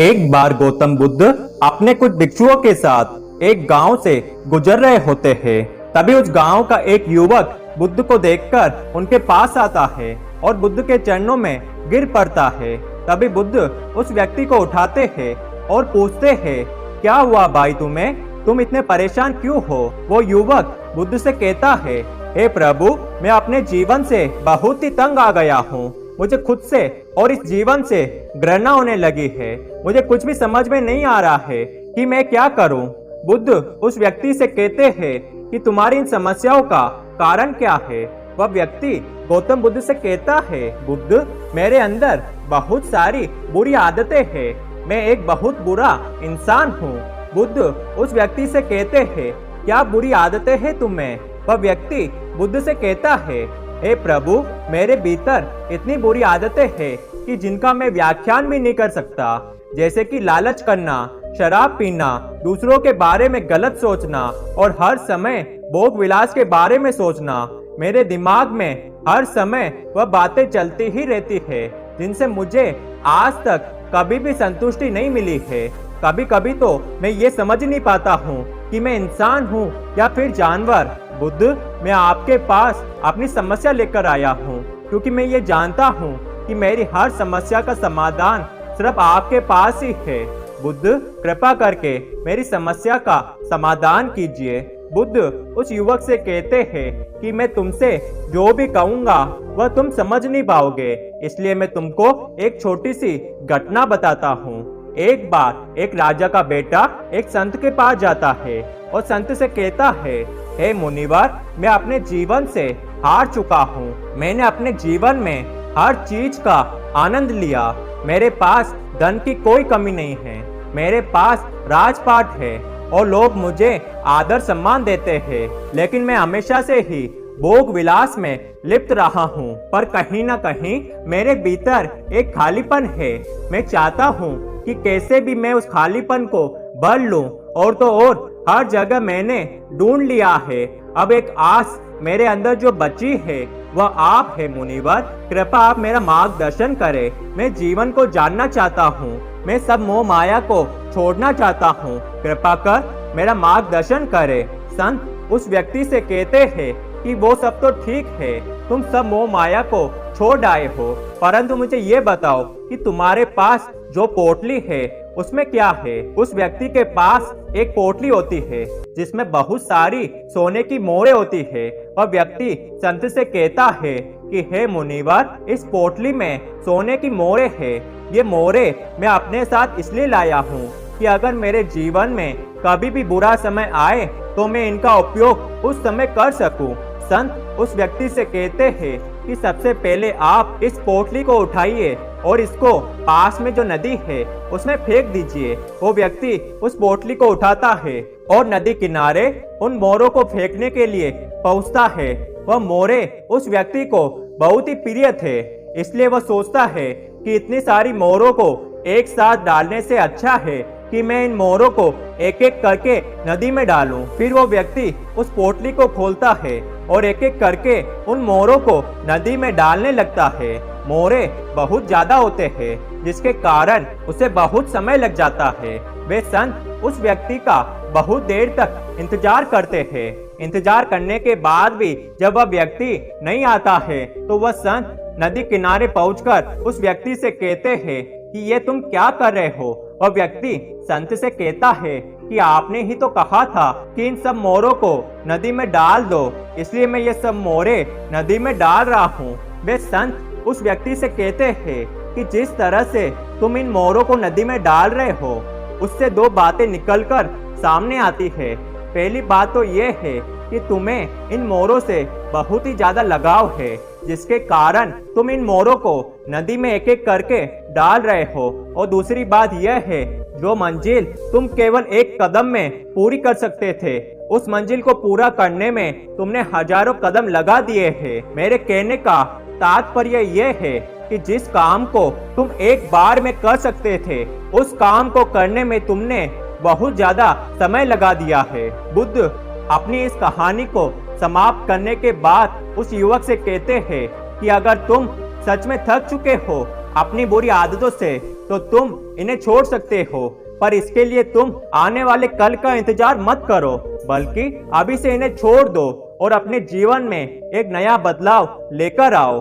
एक बार गौतम बुद्ध अपने कुछ भिक्षुओं के साथ एक गांव से गुजर रहे होते हैं। तभी उस गांव का एक युवक बुद्ध को देखकर उनके पास आता है और बुद्ध के चरणों में गिर पड़ता है। तभी बुद्ध उस व्यक्ति को उठाते हैं और पूछते हैं, क्या हुआ भाई तुम्हें? तुम इतने परेशान क्यों हो? वो युवक बुद्ध से कहता है, हे प्रभु, मैं अपने जीवन से बहुत ही तंग आ गया हूँ। मुझे खुद से और इस जीवन से घृणा होने लगी है। मुझे कुछ भी समझ में नहीं आ रहा है कि मैं क्या करूं। बुद्ध उस व्यक्ति से कहते हैं कि तुम्हारी इन समस्याओं का कारण क्या है? वह व्यक्ति गौतम बुद्ध से कहता है, बुद्ध, मेरे अंदर बहुत सारी बुरी आदतें हैं। मैं एक बहुत बुरा इंसान हूँ। बुद्ध उस व्यक्ति से कहते हैं, क्या बुरी आदतें हैं तुम्हें? वह व्यक्ति बुद्ध से कहता है, हे प्रभु, मेरे भीतर इतनी बुरी आदतें हैं कि जिनका मैं व्याख्यान भी नहीं कर सकता। जैसे कि लालच करना, शराब पीना, दूसरों के बारे में गलत सोचना और हर समय भोग विलास के बारे में सोचना। मेरे दिमाग में हर समय वह बातें चलती ही रहती है जिनसे मुझे आज तक कभी भी संतुष्टि नहीं मिली है। कभी कभी तो मैं ये समझ नहीं पाता हूँ कि मैं इंसान हूँ या फिर जानवर। बुद्ध, मैं आपके पास अपनी समस्या लेकर आया हूँ क्योंकि मैं ये जानता हूँ कि मेरी हर समस्या का समाधान सिर्फ आपके पास ही है। बुद्ध, कृपा करके मेरी समस्या का समाधान कीजिए। बुद्ध उस युवक से कहते हैं कि मैं तुमसे जो भी कहूँगा वह तुम समझ नहीं पाओगे, इसलिए मैं तुमको एक छोटी सी घटना बताता हूँ। एक बार एक राजा का बेटा एक संत के पास जाता है और संत से कहता है, हे मुनिवर, मैं अपने जीवन से हार चुका हूँ। मैंने अपने जीवन में हर चीज का आनंद लिया। मेरे पास धन की कोई कमी नहीं है। मेरे पास राजपाट है और लोग मुझे आदर सम्मान देते हैं, लेकिन मैं हमेशा से ही भोग विलास में लिप्त रहा हूँ। पर कहीं ना कहीं मेरे भीतर एक खालीपन है। मैं चाहता हूँ कि कैसे भी मैं उस खालीपन को भर लूं। और तो और हर जगह मैंने ढूंढ लिया है। अब एक आस मेरे अंदर जो बची है वह आप है मुनिवर। कृपया आप मेरा मार्गदर्शन करें। मैं जीवन को जानना चाहता हूँ। मैं सब मोह माया को छोड़ना चाहता हूँ। कृपा कर मेरा मार्गदर्शन करें। संत उस व्यक्ति से कहते हैं कि वो सब तो ठीक है, तुम सब मोह माया को छोड़ आए हो, परंतु मुझे ये बताओ कि तुम्हारे पास जो पोटली है उसमें क्या है? उस व्यक्ति के पास एक पोटली होती है जिसमें बहुत सारी सोने की मोहरें होती है। वह व्यक्ति संत से कहता है कि हे मुनिवर, इस पोटली में सोने की मोहरें है। ये मोहरें मैं अपने साथ इसलिए लाया हूँ कि अगर मेरे जीवन में कभी भी बुरा समय आए तो मैं इनका उपयोग उस समय कर सकूं। संत उस व्यक्ति से कहते हैं कि सबसे पहले आप इस पोटली को उठाइए और इसको पास में जो नदी है उसमें फेंक दीजिए। वो व्यक्ति उस पोटली को उठाता है और नदी किनारे उन मोरों को फेंकने के लिए पहुंचता है। वह मोरे उस व्यक्ति को बहुत ही प्रिय थे, इसलिए वह सोचता है कि इतनी सारी मोरों को एक साथ डालने से अच्छा है कि मैं इन मोरों को एक एक करके नदी में डालूं। फिर वो व्यक्ति उस पोटली को खोलता है और एक एक करके उन मोरों को नदी में डालने लगता है। मोरे बहुत ज्यादा होते हैं जिसके कारण उसे बहुत समय लग जाता है। वे संत उस व्यक्ति का बहुत देर तक इंतजार करते हैं। इंतजार करने के बाद भी जब वह व्यक्ति नहीं आता है तो वह संत नदी किनारे पहुंचकर उस व्यक्ति से कहते हैं कि ये तुम क्या कर रहे हो? वह व्यक्ति संत से कहता है कि आपने ही तो कहा था कि इन सब मोरों को नदी में डाल दो, इसलिए मैं ये सब मोरे नदी में डाल रहा हूँ। वे संत उस व्यक्ति से कहते हैं कि जिस तरह से तुम इन मोरों को नदी में डाल रहे हो उससे दो बातें निकलकर सामने आती है। पहली बात तो ये है कि तुम्हें इन मोरों से बहुत ही ज्यादा लगाव है, जिसके कारण तुम इन मोरों को नदी में एक एक करके डाल रहे हो। और दूसरी बात यह है, जो मंजिल तुम केवल एक कदम में पूरी कर सकते थे, उस मंजिल को पूरा करने में तुमने हजारों कदम लगा दिए हैं। मेरे कहने का तात्पर्य यह है कि जिस काम को तुम एक बार में कर सकते थे उस काम को करने में तुमने बहुत ज्यादा समय लगा दिया है। बुद्ध अपनी इस कहानी को समाप्त करने के बाद उस युवक से कहते हैं कि अगर तुम सच में थक चुके हो अपनी बुरी आदतों से, तो तुम इन्हें छोड़ सकते हो, पर इसके लिए तुम आने वाले कल का इंतजार मत करो, बल्कि अभी से इन्हें छोड़ दो और अपने जीवन में एक नया बदलाव लेकर आओ।